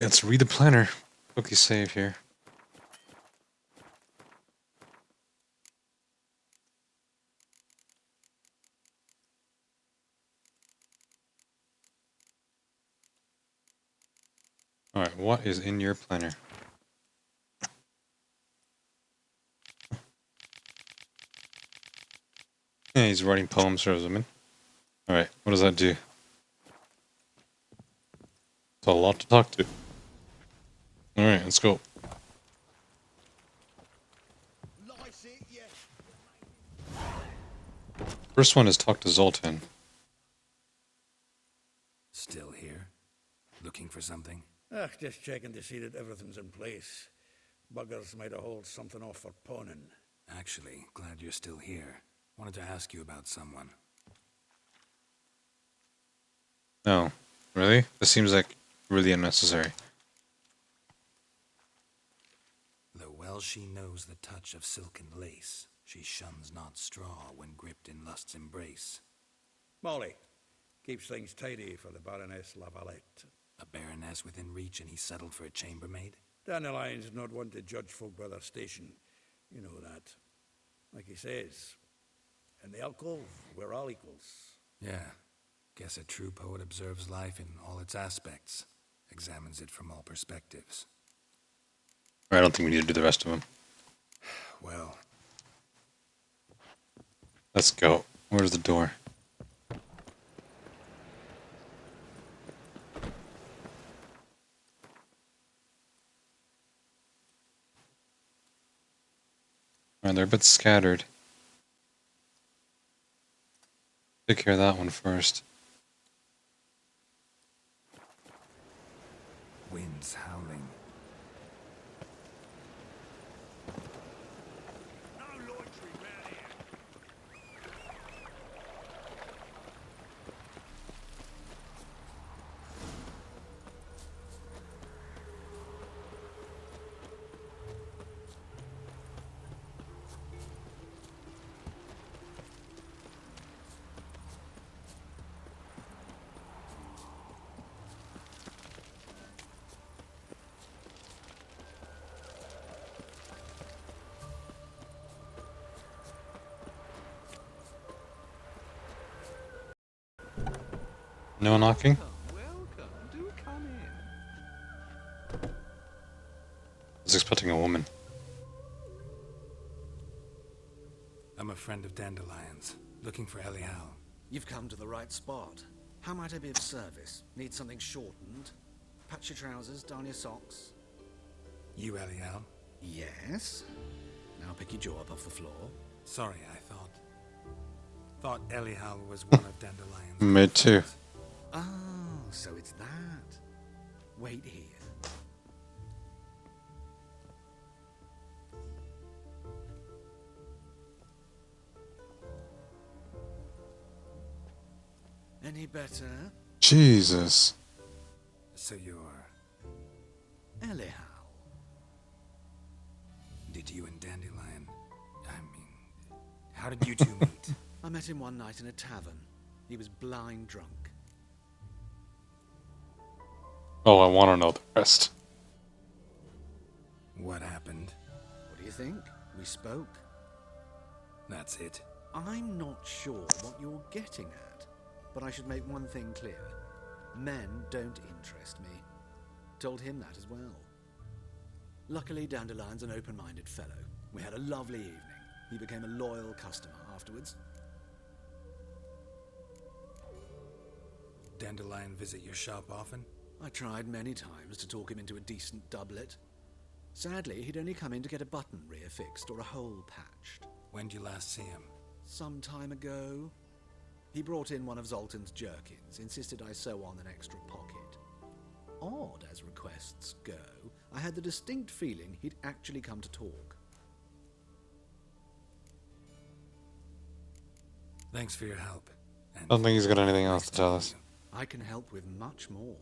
Let's read the planner. Quickly save here. Alright, what is in your planner? Yeah, he's writing poems for his women. Alright, what does that do? It's a lot to talk to. Alright, let's go. First one is talk to Zoltan. Still here? Looking for something? Just checking to see that everything's in place. Buggers might have hauled something off for pawning. Actually, glad you're still here. Wanted to ask you about someone. No. Really? This seems like really unnecessary. Though well she knows the touch of silken lace, she shuns not straw when gripped in lust's embrace. Molly keeps things tidy for the Baroness Lavalette. A baroness within reach and he settled for a chambermaid? Dandelion's not one to judge folk by their station. You know that. Like he says, in the alcove, we're all equals. Yeah. Guess a true poet observes life in all its aspects, examines it from all perspectives. I don't think we need to do the rest of them. Well, Let's go. Where's the door? Alright, they're a bit scattered. Take care of that one first. winds howling. No knocking? Welcome. Do come in. I was expecting a woman. I'm a friend of Dandelion's, looking for Elial. You've come to the right spot. How might I be of service? Need something shortened? Patch your trousers, darn your socks. You, Elial? Yes? Now pick your jaw up off the floor. Sorry, I thought Elial was one of Dandelion's. Me too. Oh, so it's that. Wait here. Any better? Jesus. So you're... Elial. Did you and Dandelion... how did you two meet? I met him one night in a tavern. He was blind drunk. Oh, I want to know the rest. What happened? What do you think? We spoke. That's it. I'm not sure what you're getting at, but I should make one thing clear. Men don't interest me. Told him that as well. Luckily, Dandelion's an open-minded fellow. We had a lovely evening. He became a loyal customer afterwards. Dandelion visit your shop often? I tried many times to talk him into a decent doublet. Sadly, he'd only come in to get a button reaffixed or a hole patched. When did you last see him? Some time ago, he brought in one of Zoltan's jerkins, insisted I sew on an extra pocket. Odd as requests go, I had the distinct feeling he'd actually come to talk. Thanks for your help. And I don't think he's got anything else to tell us. I can help with much more.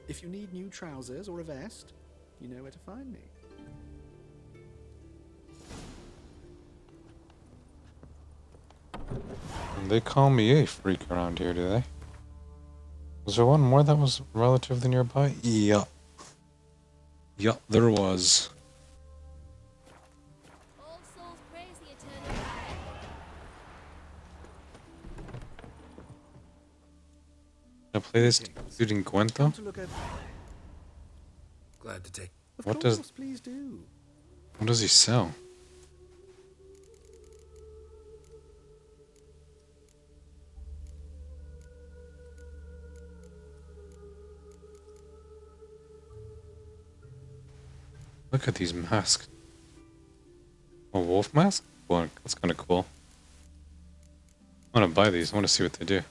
If you need new trousers or a vest, you know where to find me. They call me a freak around here, do they? Was there one more that was relatively nearby? Yup. Yeah, there was. All souls praise the eternal fire. Can I play this Greetings. dude in Come Gwento? to look over. Glad to take. Of What course, does- please do. What does he sell? Look at these masks. A wolf mask? Well, that's kind of cool. I want to buy these. I want to see what they do.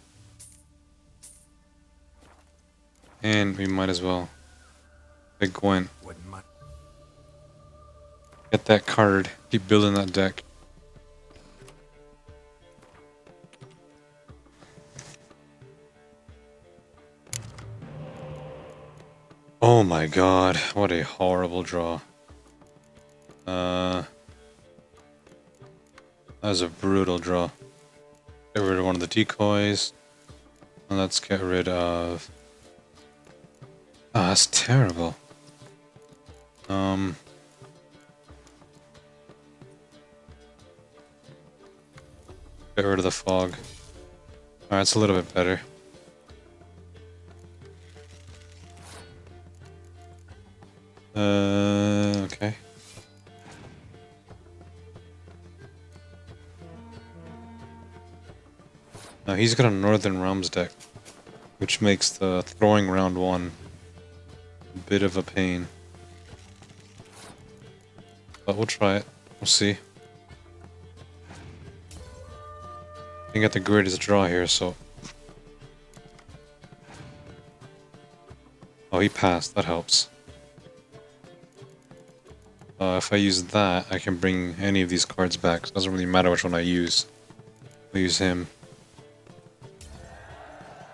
And we might as well get Gwent. Wouldn't mind. Get that card. Keep building that deck. Oh my god, what a horrible draw. That was a brutal draw. Get rid of one of the decoys. And let's get rid of... Ah, that's terrible. Get rid of the fog. Alright, it's a little bit better. Okay. Now he's got a Northern Realms deck, which makes the throwing round one a bit of a pain. But we'll try it. We'll see. I got the greatest draw here, so... Oh, he passed. That helps. If I use that, I can bring any of these cards back. So it doesn't really matter which one I use. I'll use him.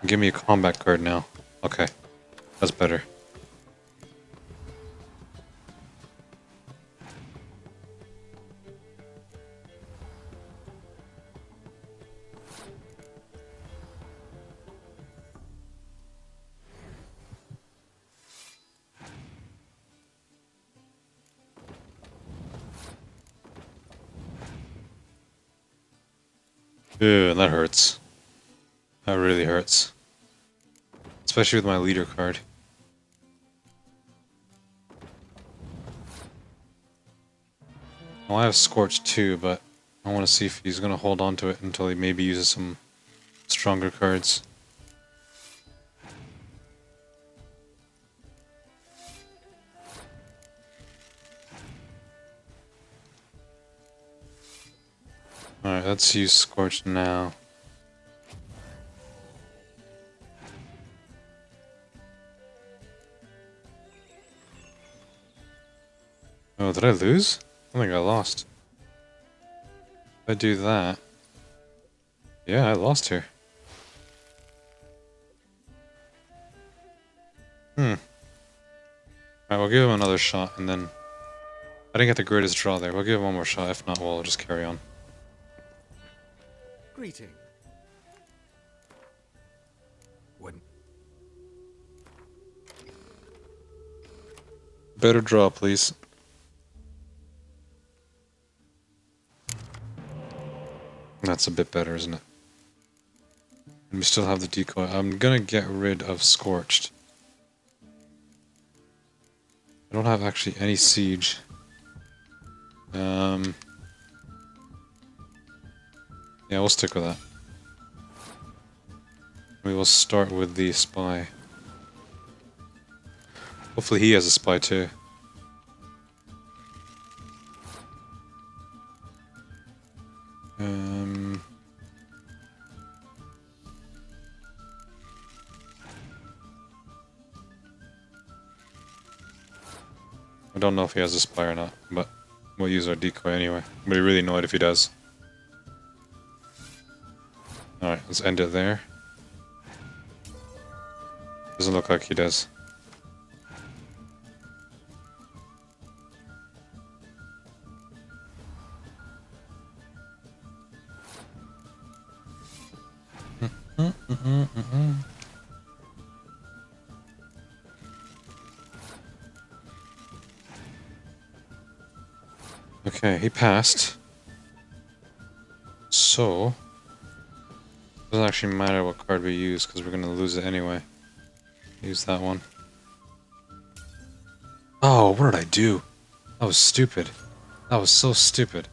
Give me a combat card now. Okay. That's better. Ew, that hurts. That really hurts. Especially with my leader card. Well, I have Scorch too, but I want to see if he's going to hold on to it until he maybe uses some stronger cards. Alright, let's use Scorch now. Oh, did I lose? I think I lost. If I do that... Yeah, I lost here. Alright, we'll give him another shot, and then... I didn't get the greatest draw there. We'll give him one more shot. If not, we'll just carry on. Greeting. Wouldn't. Better draw, please. That's a bit better, isn't it? And we still have the decoy. I'm gonna get rid of Scorched. I don't have actually any siege. Yeah, we'll stick with that. We will start with the spy. Hopefully he has a spy too. I don't know if he has a spy or not, but we'll use our decoy anyway. But we really know it if he does. Alright, let's end it there. Doesn't look like he does. Okay, he passed. So, doesn't actually matter what card we use because we're gonna lose it anyway. Use that one. Oh, what did I do? That was stupid. That was so stupid.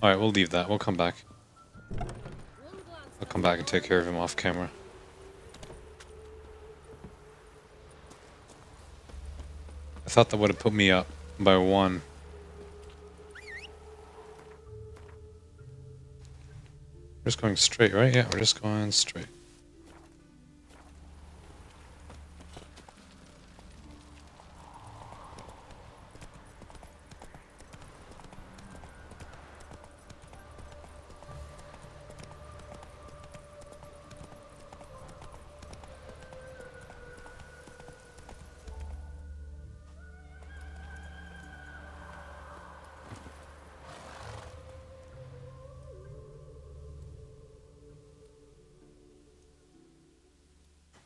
Alright, we'll leave that. We'll come back. One glance I'll come back and take care of him off camera. I thought that would have put me up by 1. We're just going straight, right? Yeah, we're just going straight.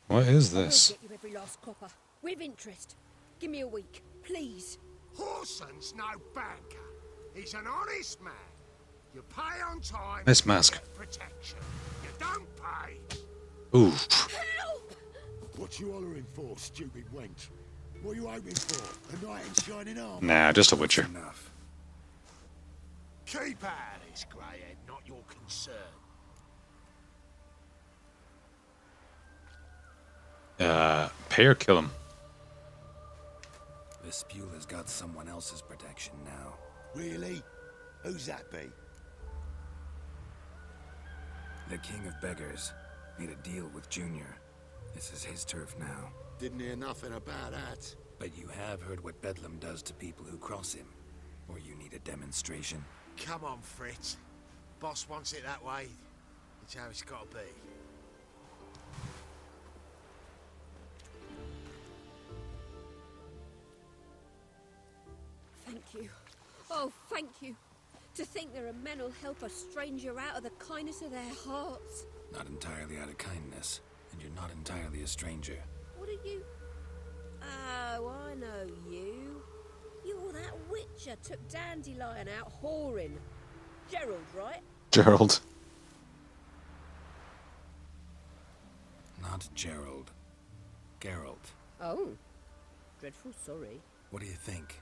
What is I will this? get you every last copper. With interest. Give me a week, please. Horson's no banker. He's an honest man. You pay on time. Nice you mask. get protection. You don't pay. Ooh. Help! What you hollering for, stupid wench? What you hoping for? A knight in shining armor? Nah, just a Witcher. Enough. Keep out of this, greyhead, not your concern. Pay or kill him. Vespula's got someone else's protection now. Really? Who's that be? The King of Beggars made a deal with Junior. This is his turf now. Didn't hear nothing about that. But you have heard what Bedlam does to people who cross him. Or you need a demonstration. Come on, Fritz. Boss wants it that way. It's how it's got to be. Thank you. Oh, thank you. To think there are men who'll help a stranger out of the kindness of their hearts. Not entirely out of kindness. And you're not entirely a stranger. What are you? Oh, I know you. You're that witcher took Dandelion out whoring. Gerald, right? Gerald. Not Gerald. Geralt. Oh. Dreadful sorry. What do you think?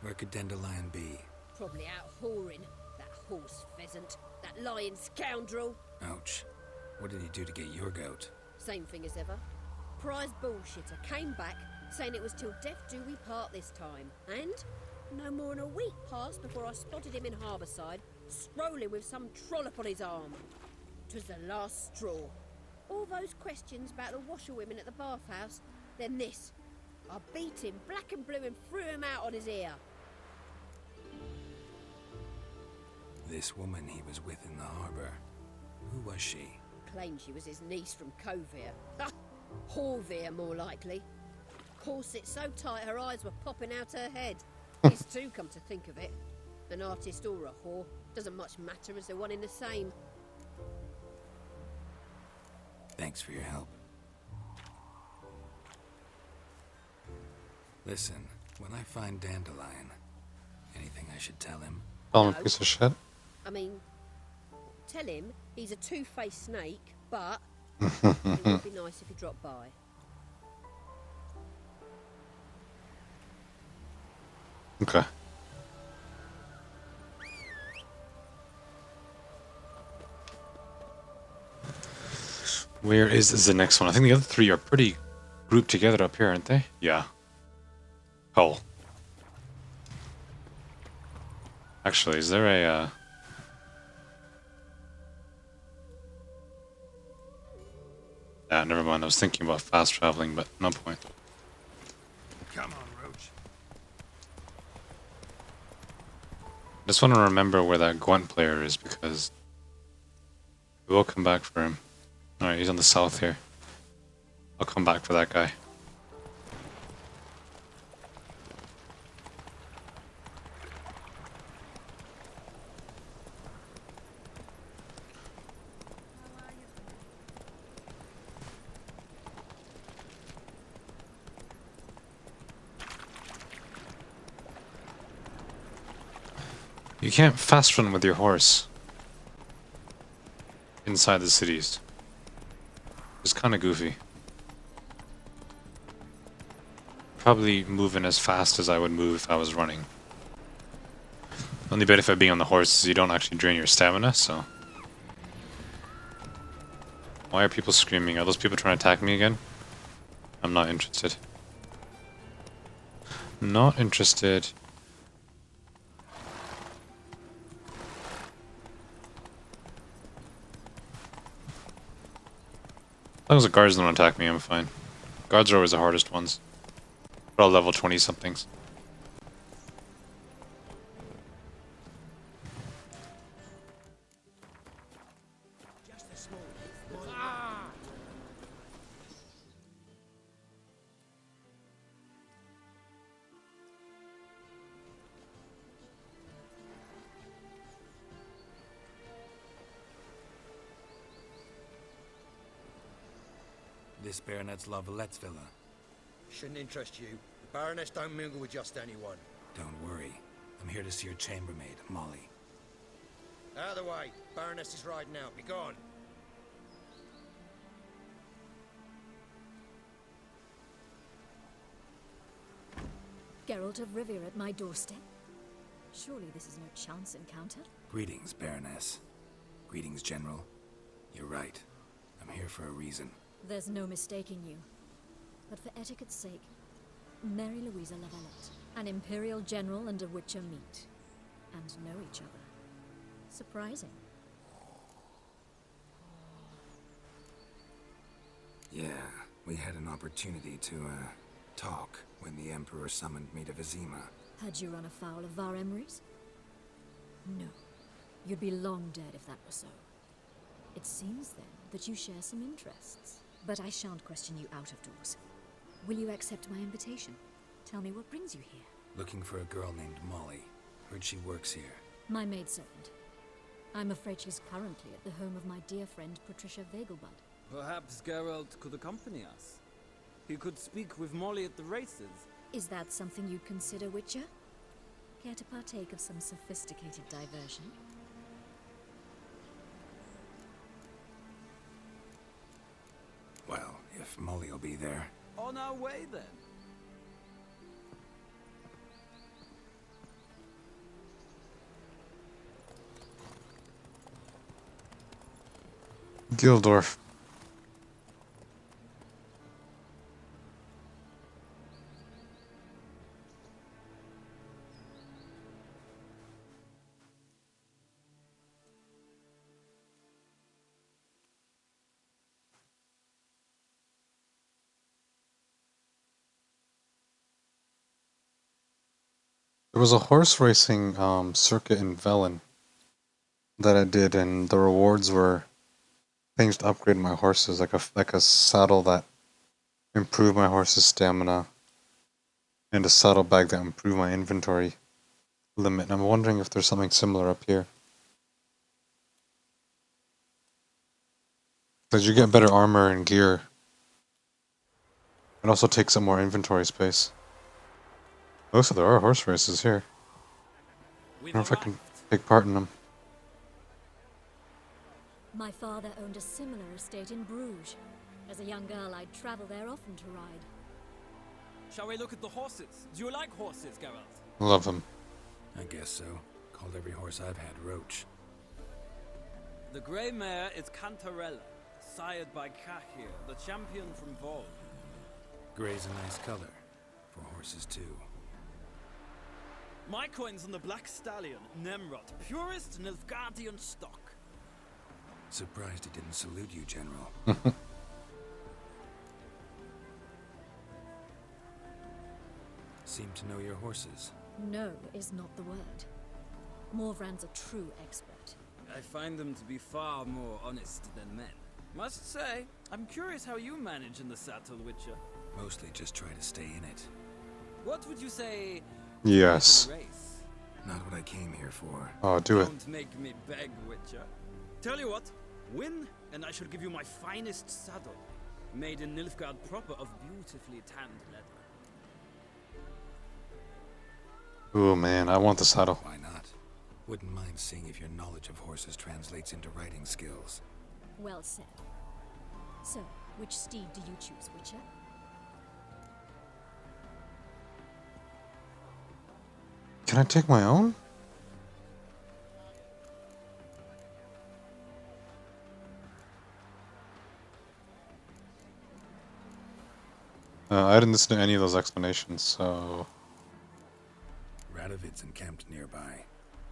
Where could Dandelion be? Probably out whoring. That horse pheasant. That lying scoundrel. Ouch. What did he do to get your goat? Same thing as ever. Prize bullshitter came back saying it was till death do we part this time. And no more than a week passed before I spotted him in Harbourside, strolling with some trollop on his arm. 'Twas the last straw. All those questions about the washerwomen at the bathhouse, then this. I beat him black and blue and threw him out on his ear. This woman he was with in the harbor. Who was she? Claimed she was his niece from Kovir. Ha! Horvir, more likely. Corset so tight her eyes were popping out her head. His too, come to think of it. An artist or a whore. Doesn't much matter as they're one in the same. Thanks for your help. Listen, when I find Dandelion, anything I should tell him? Call him a piece of shit. I mean, tell him he's a two-faced snake, but it would be nice if he dropped by. Okay. Where is the next one? I think the other three are pretty grouped together up here, aren't they? Yeah. Hull. Actually, is there a... Yeah, never mind. I was thinking about fast traveling, but no point. Come on, Roach. I just want to remember where that Gwent player is, because we will come back for him. Alright, he's on the south here. I'll come back for that guy. You can't fast run with your horse inside the cities. It's kind of goofy. Probably moving as fast as I would move if I was running. Only benefit of being on the horse is you don't actually drain your stamina, so... Why are people screaming? Are those people trying to attack me again? I'm not interested. Not interested. As long as the guards don't attack me, I'm fine. Guards are always the hardest ones. They're all level 20 somethings. This Baronet's Lavallette's villa. Shouldn't interest you. The Baroness don't mingle with just anyone. Don't worry. I'm here to see your chambermaid, Molly. Out of the way. Baroness is riding out. Be gone. Geralt of Rivia at my doorstep? Surely this is no chance encounter? Greetings, Baroness. Greetings, General. You're right. I'm here for a reason. There's no mistaking you. But for etiquette's sake, Mary Louisa Lavalette, an Imperial General and a Witcher meet. And know each other. Surprising. Yeah, we had an opportunity to, talk when the Emperor summoned me to Vizima. Had you run afoul of Var Emrys? No. You'd be long dead if that were so. It seems then that you share some interests. But I shan't question you out of doors. Will you accept my invitation? Tell me what brings you here. Looking for a girl named Molly. Heard she works here. My maidservant. I'm afraid she's currently at the home of my dear friend Patricia Vegelbud. Perhaps Geralt could accompany us. He could speak with Molly at the races. Is that something you'd consider, Witcher? Care to partake of some sophisticated diversion? Well, if Molly will be there. On our way, then. Gildorf. There was a horse racing circuit in Velen that I did, and the rewards were things to upgrade my horses, like a saddle that improved my horse's stamina, and a saddlebag that improved my inventory limit. And I'm wondering if there's something similar up here. Because you get better armor and gear. It also takes up more inventory space. Also, there are horse races here. I don't know if I can take part in them. My father owned a similar estate in Bruges. As a young girl, I'd travel there often to ride. Shall we look at the horses? Do you like horses, Geralt? Love them. I guess so. Called every horse I've had Roach. The grey mare is Cantarella, sired by Cahir, the champion from Vol. Gray's a nice color. For horses, too. My coin's on the Black Stallion, Nemrod, purest Nilfgaardian stock. Surprised he didn't salute you, General. Seem to know your horses. No is not the word. Morvran's a true expert. I find them to be far more honest than men. Must say, I'm curious how you manage in the saddle, Witcher. Mostly just try to stay in it. What would you say? Yes. Race? Not what I came here for. Oh, do it. Don't make me beg, Witcher. Tell you what, win, and I shall give you my finest saddle, made in Nilfgaard proper of beautifully tanned leather. Oh man, I want the saddle. Why not? Wouldn't mind seeing if your knowledge of horses translates into riding skills. Well said. So, which steed do you choose, Witcher? Can I take my own? I didn't listen to any of those explanations, so... Radovid's encamped nearby.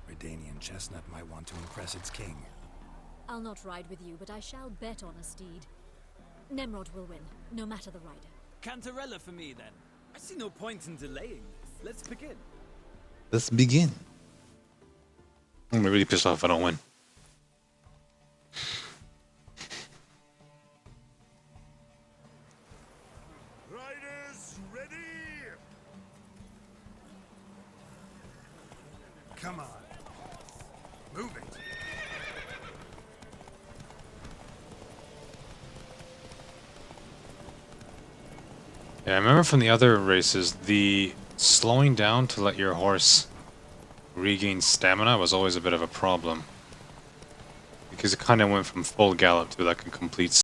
Redanian chestnut might want to impress its king. I'll not ride with you, but I shall bet on a steed. Nemrod will win, no matter the rider. Cantarella for me, then. I see no point in delaying this. Let's begin. Let's begin. I'm gonna be really pissed off if I don't win. Riders, ready? Come on. Move it. Yeah, I remember from the other races, the slowing down to let your horse regain stamina was always a bit of a problem. Because it kind of went from full gallop to like a complete...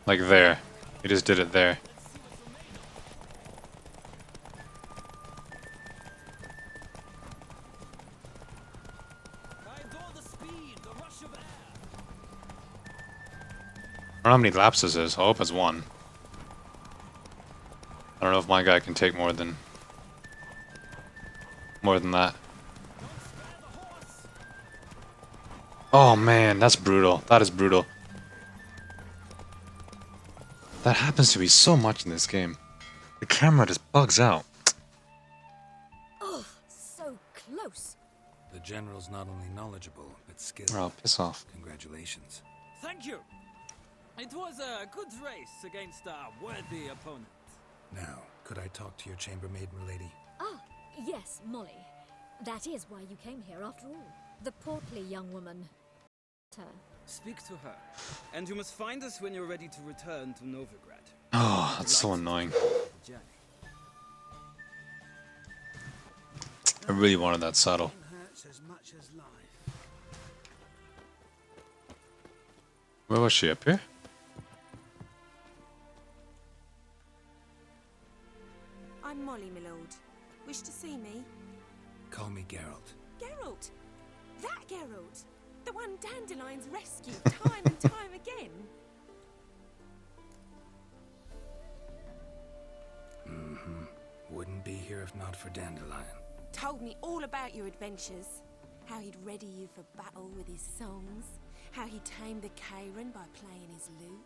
Like there. It just did it there. I adore the speed, the rush of air. I don't know how many laps this is. I hope it's one. I don't know if my guy can take more than that. Oh man, that's brutal. That is brutal. That happens to me so much in this game. The camera just bugs out. Oh, so close. The general's not only knowledgeable, but skilled. Oh, piss off. Congratulations. Thank you. It was a good race against a worthy opponent. Now, could I talk to your chambermaid, milady? Ah, yes, Molly. That is why you came here after all. The portly young woman. Her. Speak to her. And you must find us when you're ready to return to Novigrad. Oh, that's so annoying. The journey. I really wanted that saddle. Hurts as much as life. Where was she, up here? I'm Molly, my lord. Wish to see me? Call me Geralt. Geralt! That Geralt! The one Dandelion's rescued time and time again! Wouldn't be here if not for Dandelion. Told me all about your adventures. How he'd ready you for battle with his songs. How he tamed the Kairan by playing his lute.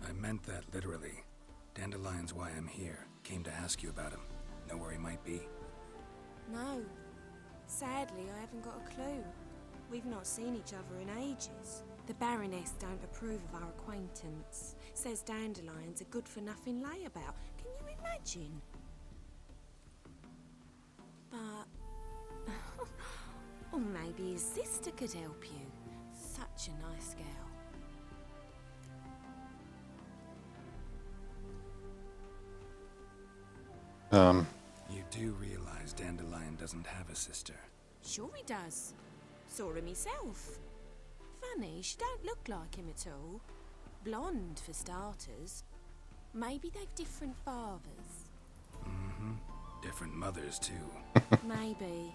I meant that literally. Dandelion's why I'm here. Came to ask you about him. Know where he might be? No. Sadly, I haven't got a clue. We've not seen each other in ages. The Baroness don't approve of our acquaintance. Says Dandelion's a good-for-nothing layabout. Can you imagine? But... or maybe his sister could help you. Such a nice girl. You do realize Dandelion doesn't have a sister. Sure he does. Saw him himself. Funny, she don't look like him at all. Blonde, for starters. Maybe they've different fathers. Different mothers, too. Maybe.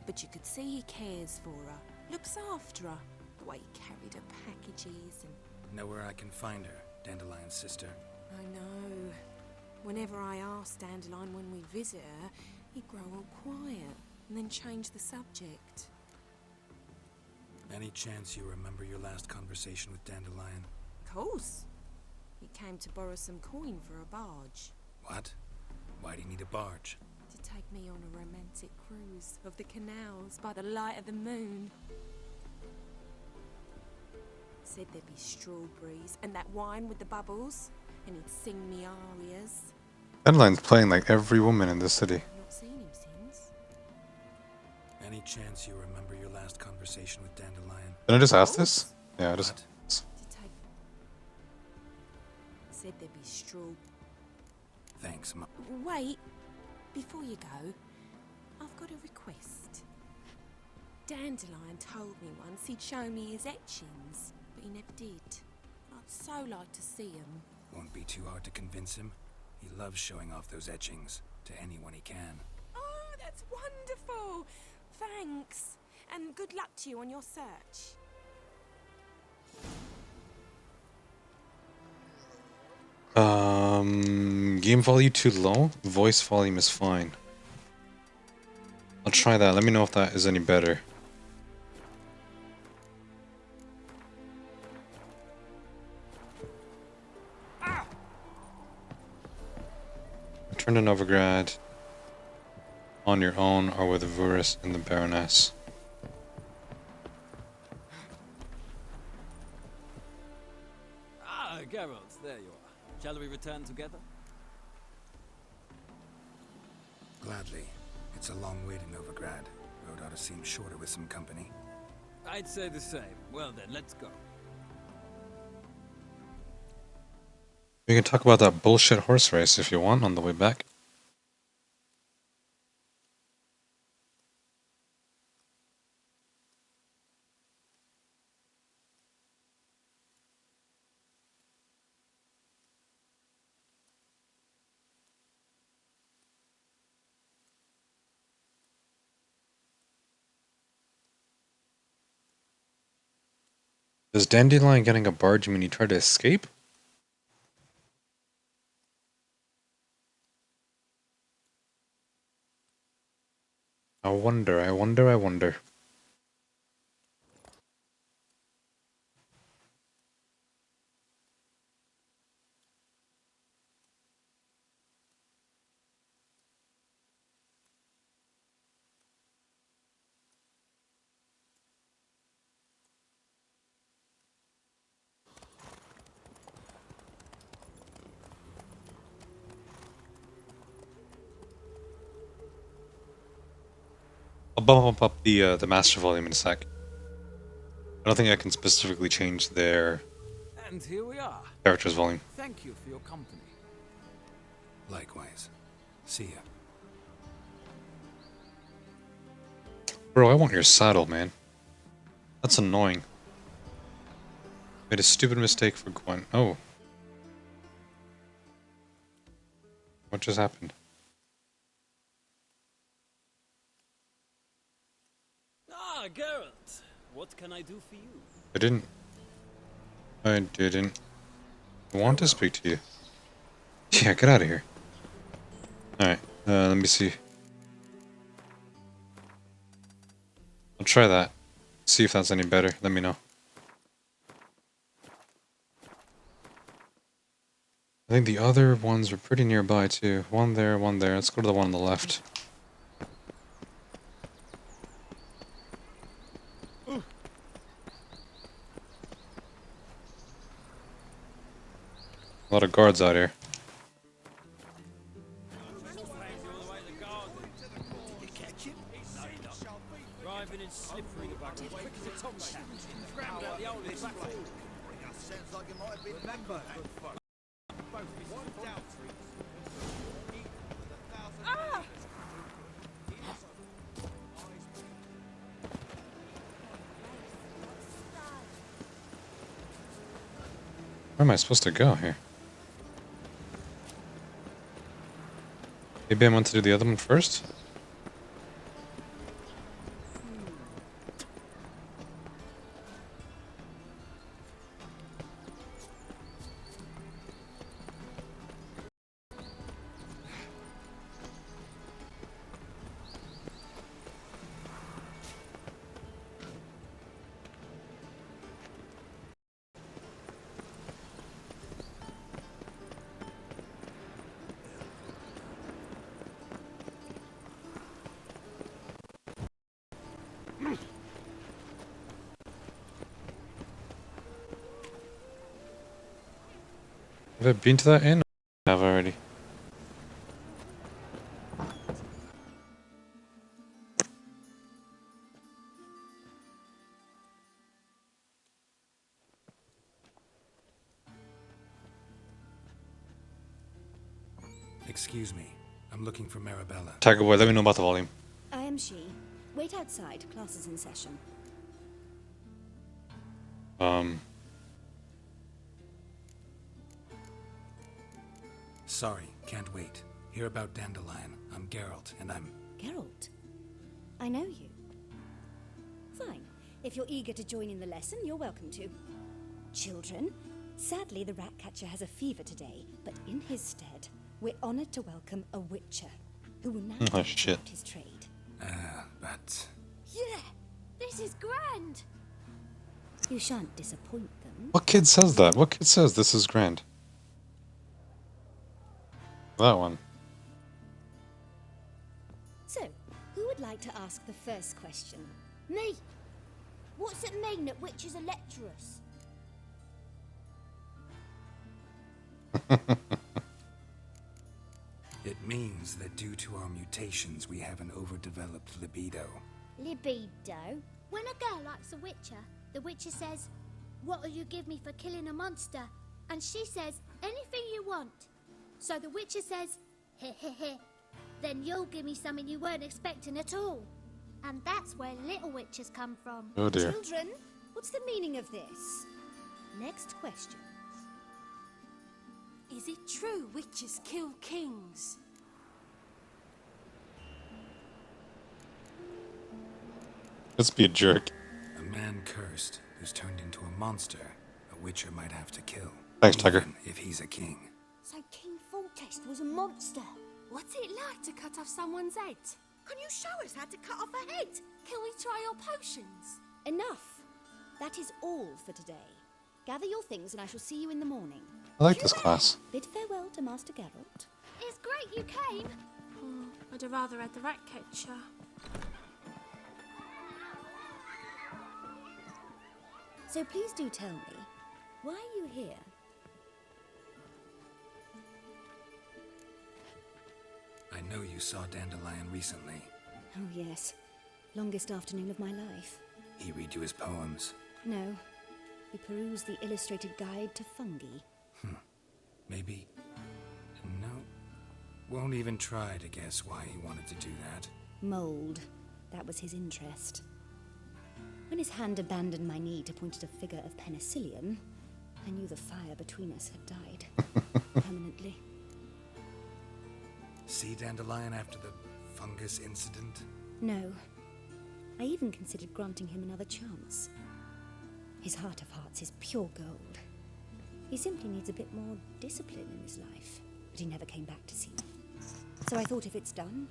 But you could see he cares for her. Looks after her. The way he carried her packages and... Know where I can find her, Dandelion's sister? I know. Whenever I ask Dandelion when we visit her, he'd grow all quiet and then change the subject. Any chance you remember your last conversation with Dandelion? Course. He came to borrow some coin for a barge. What? Why do you need a barge? To take me on a romantic cruise of the canals by the light of the moon. Said there'd be strawberries and that wine with the bubbles, and he'd sing me arias. Dandelion's playing like every woman in this city. Not seen him since. Any chance you remember your last conversation with Dandelion? Did I just ask this? Yeah, I just... To take... Said there'd be Thanks, Mum. Wait, before you go, I've got a request. Dandelion told me once he'd show me his etchings, but he never did. I'd so like to see them. Won't be too hard to convince him. He loves showing off those etchings to anyone he can. Oh, that's wonderful! Thanks, and good luck to you on your search. Game volume too low? Voice volume is fine. I'll try that. Let me know if that is any better. Return to Novigrad on your own or with Vuris and the Baroness. Ah, Geralt, there you are. Shall we return together? Gladly. It's a long way to Novigrad. Road ought to seem shorter with some company. I'd say the same. Well then, let's go. We can talk about that bullshit horse race if you want on the way back. Does Dandelion getting a barge mean he tried to escape? I wonder, I wonder, I wonder. I'll bump up the master volume in a sec. I don't think I can specifically change their And here we are. character's volume. Thank you for your company. Likewise. See ya. Bro, I want your saddle, man. That's annoying. Made a stupid mistake for Gwen. Oh. What just happened? Ah, Geralt. What can I do for you? I didn't want to speak to you. Yeah, get out of here. Alright, let me see. I'll try that. See if that's any better. Let me know. I think the other ones were pretty nearby too. One there, one there. Let's go to the one on the left. A lot of guards out here. Driving in slippery bucket, quick as a tomcat. Scrambled out the old back. Sounds like it might have been that bad. Where am I supposed to go here? Maybe I want to do the other one first? Have I been to that inn? I have already. Excuse me. I'm looking for Marabella. Tiger Boy, let me know about the volume. I am she. Wait outside. Class is in session. Sorry, can't wait. Hear about Dandelion. I'm Geralt, and I'm... Geralt? I know you. Fine. If you're eager to join in the lesson, you're welcome to. Children, sadly the Ratcatcher has a fever today, but in his stead, we're honored to welcome a Witcher, who will now teach out his trade. But... Yeah, this is grand. You shan't disappoint them. What kid says that? What kid says this is grand? That one. So, who would like to ask the first question? Me. What's it mean that witches are lecturers? It means that due to our mutations, we have an overdeveloped libido. Libido? When a girl likes a witcher, the witcher says, "What'll you give me for killing a monster?" And she says, "Anything you want." So the witcher says, "Heh heh heh. Then you'll give me something you weren't expecting at all." And that's where little witches come from. Oh dear. Children, what's the meaning of this? Next question. Is it true witches kill kings? Let's be a jerk. A man cursed who's turned into a monster, a witcher might have to kill. Thanks, Tiger. Even if he's a king. So King Foltest was a monster. What's it like to cut off someone's head? Can you show us how to cut off a head? Can we try your potions? Enough. That is all for today. Gather your things and I shall see you in the morning. I like this class. Bid farewell to Master Geralt. It's great you came. I'd have rather had the Ratcatcher. So please do tell me, why are you here? I know you saw Dandelion recently. Oh yes, longest afternoon of my life. He read you his poems. No, we perused the illustrated guide to fungi. Maybe... No. Won't even try to guess why he wanted to do that. Mold, that was his interest. When his hand abandoned my knee to point at a figure of penicillium, I knew the fire between us had died. Permanently. See Dandelion after the fungus incident? No. I even considered granting him another chance. His heart of hearts is pure gold. He simply needs a bit more discipline in his life. But he never came back to see me. So I thought if it's done,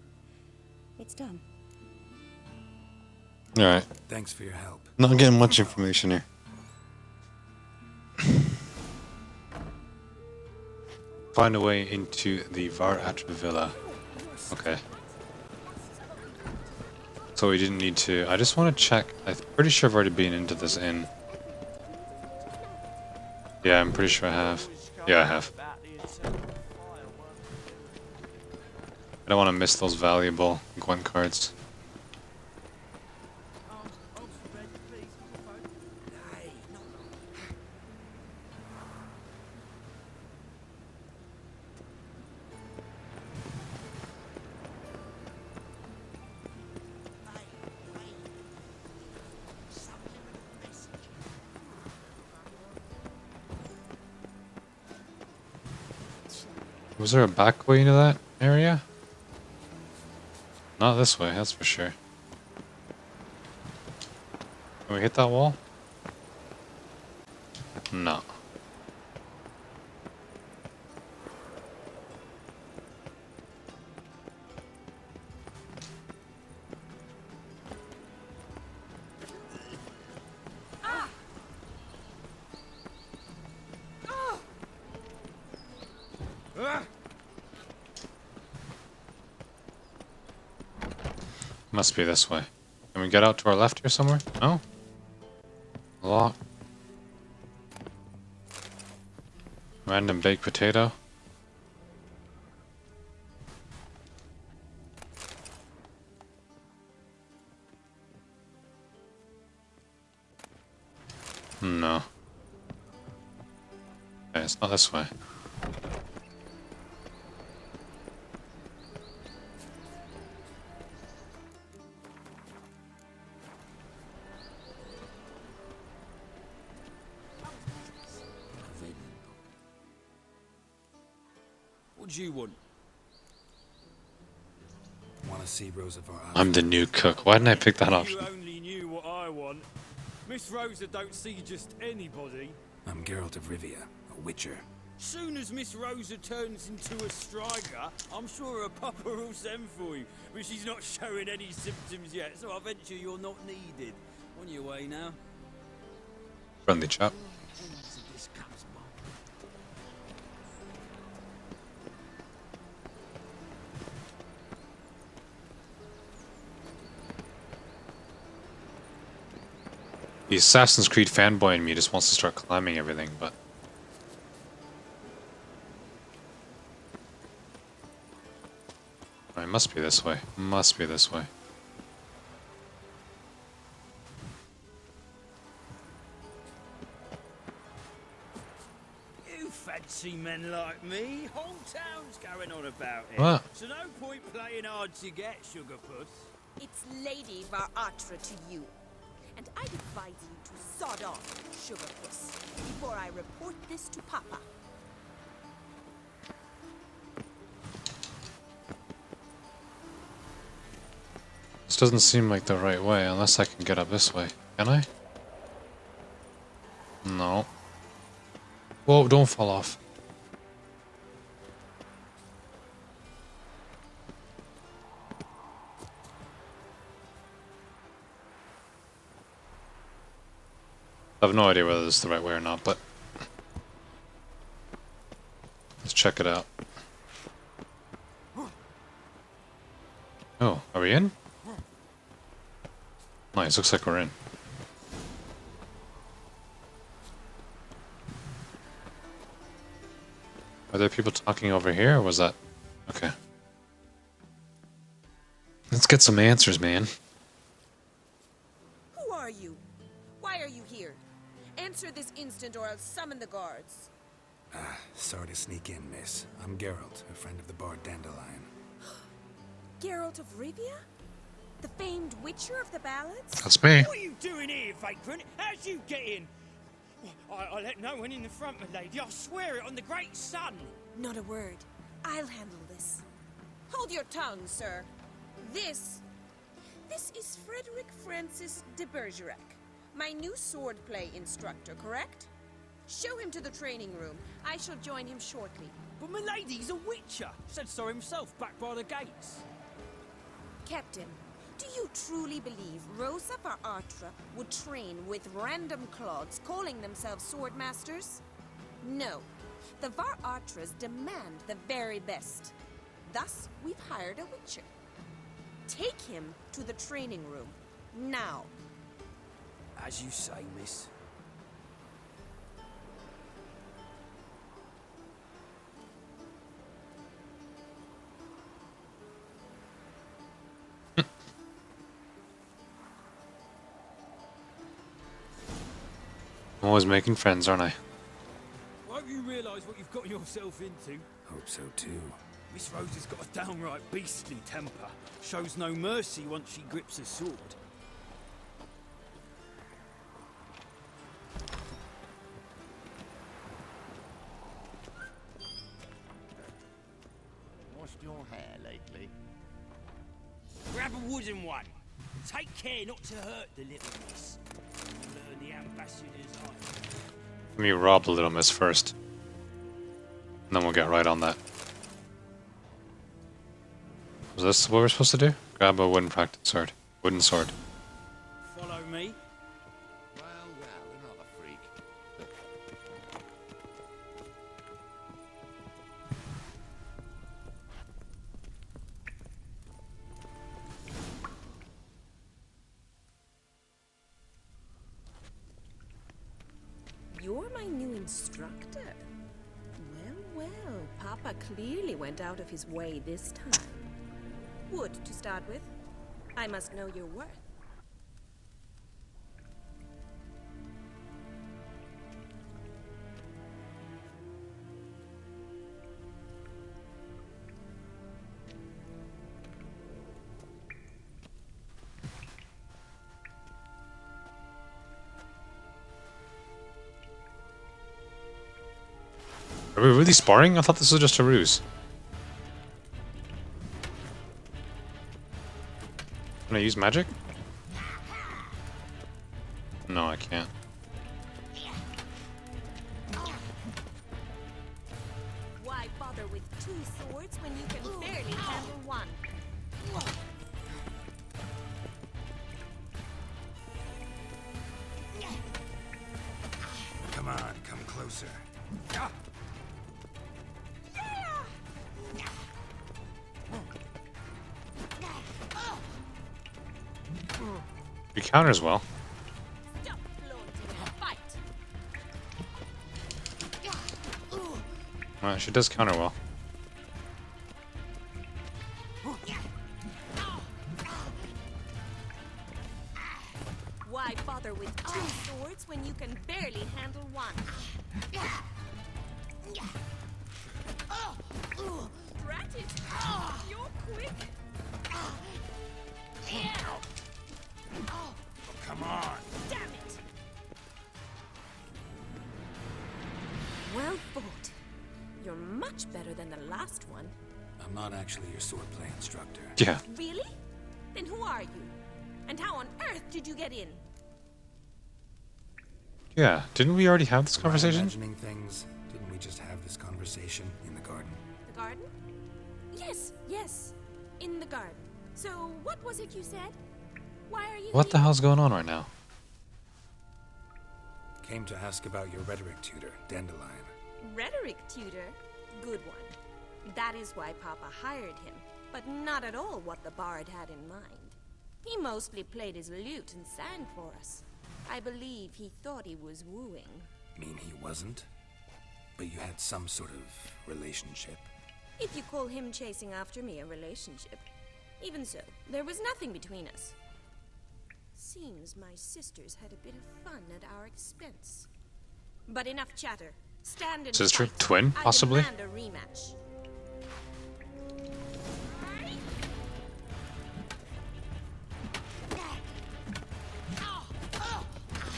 it's done. Alright. Thanks for your help. Not getting much information here. Find a way into the Var Villa. Okay. So we didn't need to... I just want to check. I'm pretty sure I've already been into this inn. Yeah, I'm pretty sure I have. Yeah, I have. I don't want to miss those valuable Gwent cards. Was there a back way into that area? Not this way, that's for sure. Can we hit that wall? No. Must be this way. Can we get out to our left here somewhere? No? Lock. Random baked potato. No. Okay, it's not this way. What do you want? Want to see Rosa Var? I'm the new cook. Why didn't I pick that You option? only knew what I want. Miss Rosa don't see just anybody. I'm Geralt of Rivia, a witcher. Soon as Miss Rosa turns into a striker, I'm sure her papa will send for you. But she's not showing any symptoms yet, so I venture you're not needed. On your way now. Friendly chap. The Assassin's Creed fanboy in me just wants to start climbing everything, but... It must be this way. Must be this way. You fancy men like me? Whole town's going on about it. What? So no point playing hard to get, sugar puss. It's Lady Varatra to you. And I'd advise you to sod off, sugar puss, before I report this to Papa. This doesn't seem like the right way, unless I can get up this way. Can I? No. Whoa, don't fall off. I have no idea whether this is the right way or not, but... Let's check it out. Oh, are we in? Nice, looks like we're in. Are there people talking over here, or was that... Okay. Let's get some answers, man. Who are you? Why are you here? Answer this instant or I'll summon the guards. Sorry to sneak in, miss. I'm Geralt, a friend of the bard Dandelion. Geralt of Rivia? The famed witcher of the ballads? That's me. What are you doing here, vagrant? How'd you get in? I let no one in the front, my lady. I swear it on the great sun. Not a word. I'll handle this. Hold your tongue, sir. This is Frederick Francis de Bergerac, my new swordplay instructor, correct? Show him to the training room. I shall join him shortly. But my lady's a witcher. Said so himself back by the gates. Captain, do you truly believe Rosa Varatra would train with random clods calling themselves sword masters? No. The Varatras demand the very best. Thus, we've hired a witcher. Take him to the training room. Now. As you say, miss. I'm always making friends, aren't I? I hope you realise what you've got yourself into. Hope so too. Miss Rosa's got a downright beastly temper. Shows no mercy once she grips a sword. Washed your hair lately? Grab a wooden one. Take care not to hurt the little miss. Learn the ambassador's eye. Let me rob the little miss first. And then we'll get right on that. Was this what we're supposed to do? Grab a wooden practice sword. Wooden sword. Follow me. Well, another freak. You're my new instructor. Well, Papa clearly went out of his way this time. Wood, to start with. I must know your worth. Are we really sparring? I thought this was just a ruse. Can I use magic? No, I can't. Why bother with two swords when you can barely handle one? Come on, come closer. He counters well. Stop flaunting and fight. She does counter well. Why bother with two swords when you can barely handle one? Drat it! You're quick! Come on. Damn it! Well fought. You're much better than the last one. I'm not actually your swordplay instructor. Yeah. Really? Then who are you? And how on earth did you get in? Yeah. Didn't we already have this Am I conversation? imagining things? Didn't we just have this conversation in the garden? The garden? Yes. In the garden. So, what was it you said? Why are you What the here? hell's going on right now? Came to ask about your rhetoric tutor, Dandelion. Rhetoric tutor? Good one. That is why Papa hired him, but not at all what the bard had in mind. He mostly played his lute and sang for us. I believe he thought he was wooing. Mean he wasn't? But you had some sort of relationship? If you call him chasing after me a relationship. Even so, there was nothing between us. Seems my sisters had a bit of fun at our expense. But enough chatter. Stand and Sister? fight. Twin, possibly? I demand a rematch.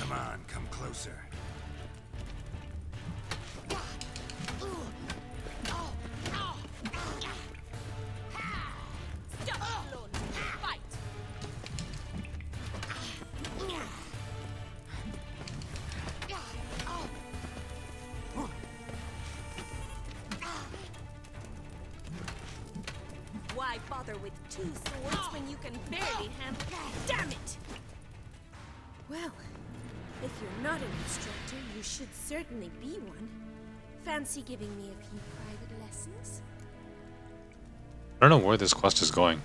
Come on, come closer. Stop, flaunting. Fight. Why bother with two swords when you can barely handle... Damn it! Well, if you're not an instructor, you should certainly be one. Fancy giving me a few private lessons? I don't know where this quest is going.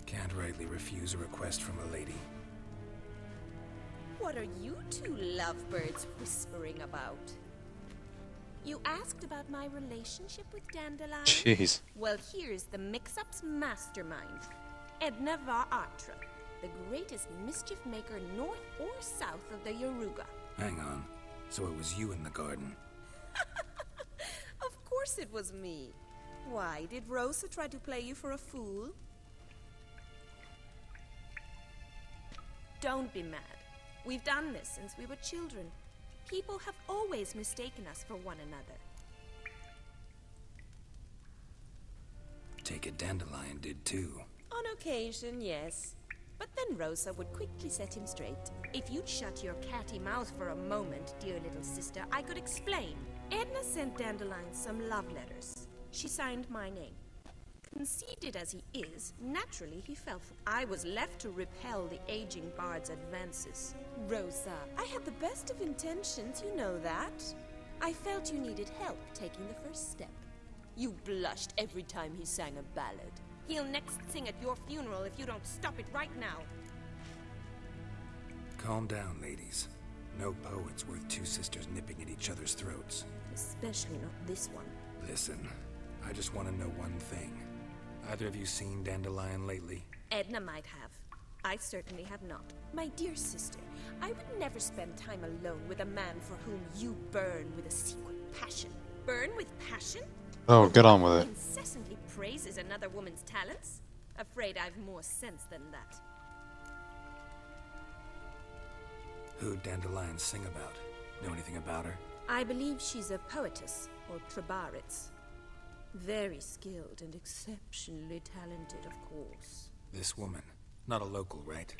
Can't rightly refuse a request from a lady. What are you two lovebirds whispering about? You asked about my relationship with Dandelion? Jeez. Well, here's the mix-up's mastermind. Edna var Artra, the greatest mischief maker north or south of the Yaruga. Hang on. So it was you in the garden. Of course it was me. Why, did Rosa try to play you for a fool? Don't be mad. We've done this since we were children. People have always mistaken us for one another. Take it Dandelion did too. On occasion, yes. But then Rosa would quickly set him straight. If you'd shut your catty mouth for a moment, dear little sister, I could explain. Edna sent Dandelion some love letters. She signed my name. Conceited as he is, naturally he fell for... I was left to repel the aging bard's advances. Rosa, I had the best of intentions, you know that. I felt you needed help taking the first step. You blushed every time he sang a ballad. He'll next sing at your funeral if you don't stop it right now. Calm down, ladies. No poet's worth two sisters nipping at each other's throats. Especially not this one. Listen, I just want to know one thing. Either of you seen Dandelion lately? Edna might have. I certainly have not. My dear sister, I would never spend time alone with a man for whom you burn with a secret passion. Burn with passion? Oh, get on with it. Incessantly praises another woman's talents? Afraid I've more sense than that. Who'd Dandelion sing about? Know anything about her? I believe she's a poetess, or Trebaritz. Very skilled and exceptionally talented, of course. This woman, not a local, right?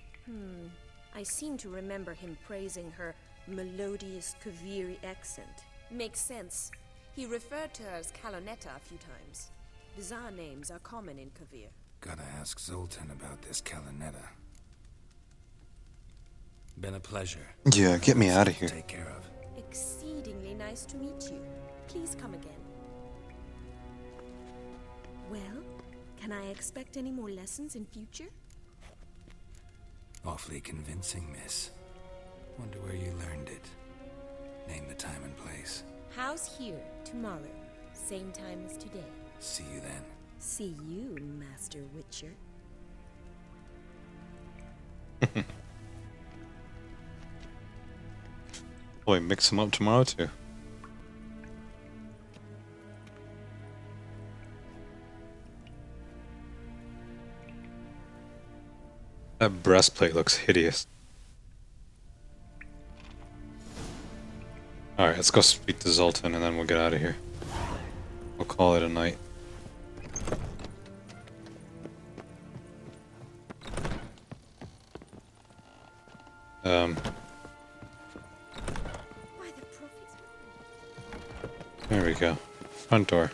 I seem to remember him praising her melodious Kaviri accent. Makes sense. He referred to her as Kalonetta a few times. Bizarre names are common in Kavir. Gotta ask Zoltan about this Kalonetta. Been a pleasure. Yeah, get me out of here. Take care of. Exceedingly nice to meet you. Please come again. Well, can I expect any more lessons in future? Awfully convincing, miss. Wonder where you learned it. Name the time and place. House here, tomorrow. Same time as today. See you then. See you, Master Witcher. Boy, mix them up tomorrow too. That breastplate looks hideous. Alright, let's go speak to Zoltan and then we'll get out of here. We'll call it a night. There we go. Front door.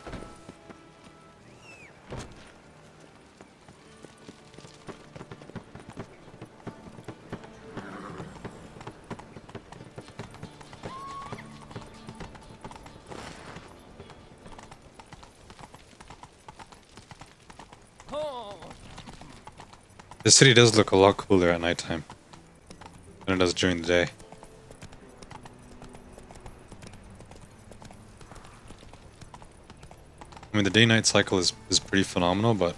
The city does look a lot cooler at nighttime than it does during the day. I mean, the day-night cycle is pretty phenomenal, but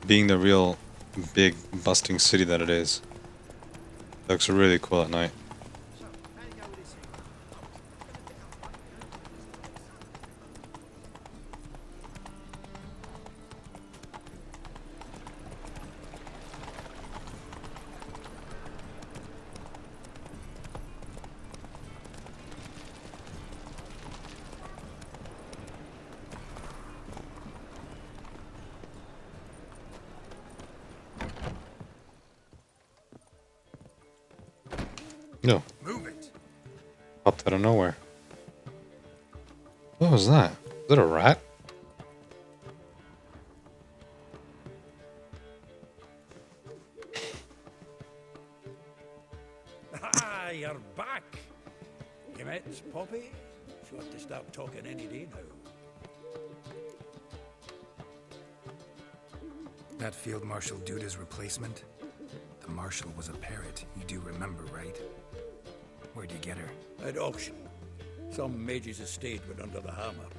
being the real big, busting city that it is, it looks really cool at night. No. Move it. Popped out of nowhere. What was that? Is that a rat? Ah, you're back. You met Poppy? She'll have to start talking any day now. That Field Marshal Duda's replacement? The Marshal was a parrot, you do remember, right? Where'd you get her? At auction. Some mage's estate went under the hammer.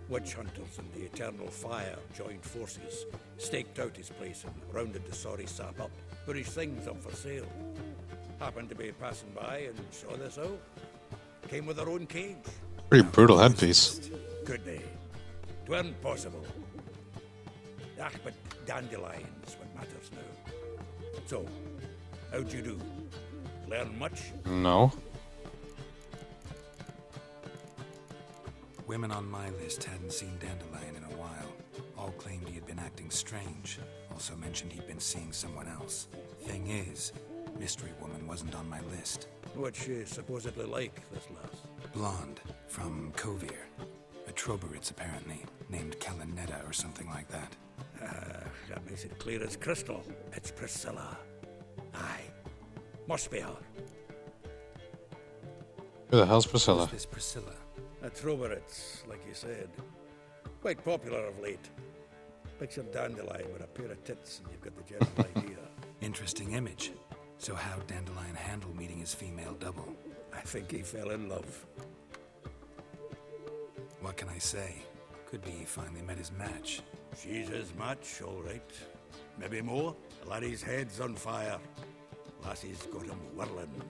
Witch hunters and the Eternal Fire joined forces, staked out his place and rounded the sorry sap up, put his things up for sale. Happened to be passing by and saw this out. Came with their own cage. Pretty brutal headpiece. Could they? 'Tweren't possible. Ah, but Dandelion's what matters now. So, how'd you do? Learn much? No. Women on my list hadn't seen Dandelion in a while. All claimed he had been acting strange. Also mentioned he'd been seeing someone else. Thing is, Mystery Woman wasn't on my list. What's she supposedly like, this lass? Blonde, from Kovir. A Troberitz, apparently, named Kalonetta or something like that. That makes it clear as crystal. It's Priscilla. Aye. Must be her. Who the hell's Priscilla? Who's this Priscilla? A Troberitz, like you said. Quite popular of late. Picture Dandelion with a pair of tits and you've got the general idea. Interesting image. So how'd Dandelion handle meeting his female double? I think he fell in love. What can I say? Could be he finally met his match. She's his match, all right. Maybe more. Laddie's head's on fire. Lassie's got him whirling.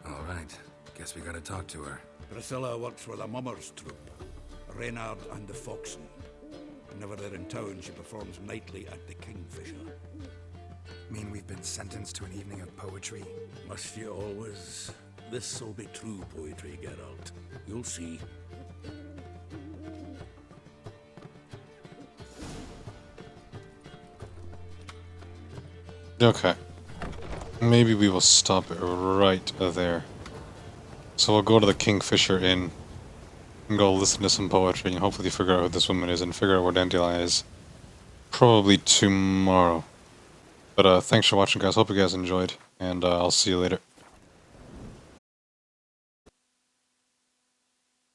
All right. Guess we gotta talk to her. Priscilla works for the Mummers troupe. Reynard and the Foxen. Whenever they're in town, she performs nightly at the Kingfisher. Mean we've been sentenced to an evening of poetry? Must you always? This'll be true poetry, Geralt. You'll see. Okay. Maybe we will stop it right there. So we'll go to the Kingfisher Inn and go listen to some poetry and hopefully figure out who this woman is and figure out where Dandelion is. Probably tomorrow. But thanks for watching, guys. Hope you guys enjoyed, and I'll see you later.